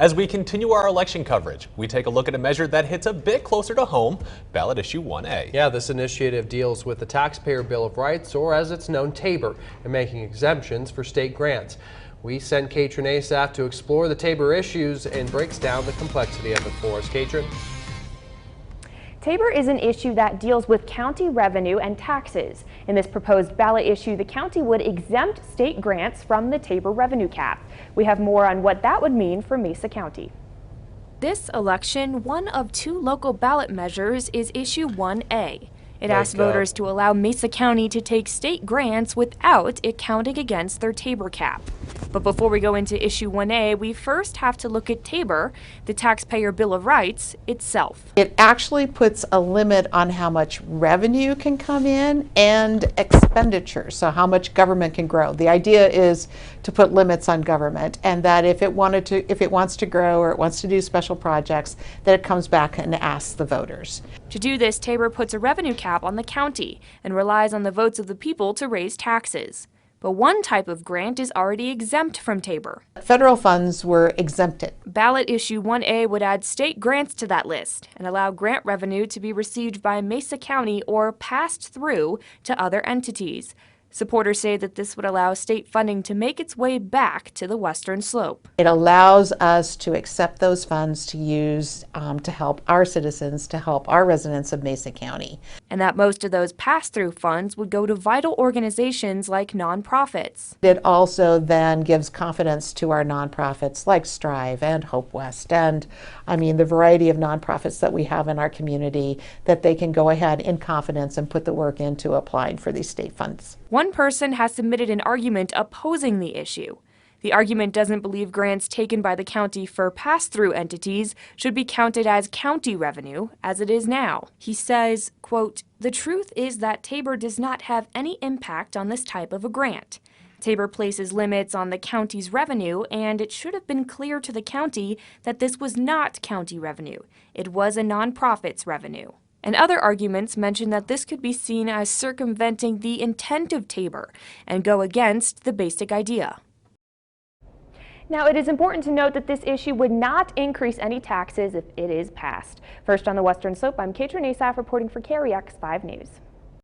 As we continue our election coverage, we take a look at a measure that hits a bit closer to home, Ballot Issue 1A. Yeah, this initiative deals with the Taxpayer Bill of Rights, or as it's known, TABOR, and making exemptions for state grants. We sent Katrin Asaph to explore the TABOR issues and breaks down the complexity of it for us. Katrin? TABOR is an issue that deals with county revenue and taxes. In this proposed ballot issue, the county would exempt state grants from the TABOR revenue cap. We have more on what that would mean for Mesa County. This election, one of two local ballot measures, is Issue 1A. It asks voters to allow Mesa County to take state grants without it counting against their TABOR cap. But before we go into Issue 1A, we first have to look at TABOR, the Taxpayer Bill of Rights, itself. It actually puts a limit on how much revenue can come in and expenditure, so how much government can grow. The idea is to put limits on government, and that if it wants to grow or it wants to do special projects, that it comes back and asks the voters. To do this, TABOR puts a revenue cap on the county and relies on the votes of the people to raise taxes. But one type of grant is already exempt from TABOR. Federal funds were exempted. Ballot Issue 1A would add state grants to that list and allow grant revenue to be received by Mesa County or passed through to other entities. Supporters say that this would allow state funding to make its way back to the Western Slope. It allows us to accept those funds to use to help our citizens, to help our residents of Mesa County. And that most of those pass-through funds would go to vital organizations like nonprofits. It also then gives confidence to our nonprofits like Strive and Hope West, and the variety of nonprofits that we have in our community, that they can go ahead in confidence and put the work into applying for these state funds. One person has submitted an argument opposing the issue. The argument doesn't believe grants taken by the county for pass-through entities should be counted as county revenue, as it is now. He says, quote, "The truth is that TABOR does not have any impact on this type of a grant. TABOR places limits on the county's revenue, and it should have been clear to the county that this was not county revenue. It was a nonprofit's revenue." And other arguments mention that this could be seen as circumventing the intent of TABOR and go against the basic idea. Now, it is important to note that this issue would not increase any taxes if it is passed. First on the Western Slope, I'm Katrin Asaph reporting for KREX 5 News.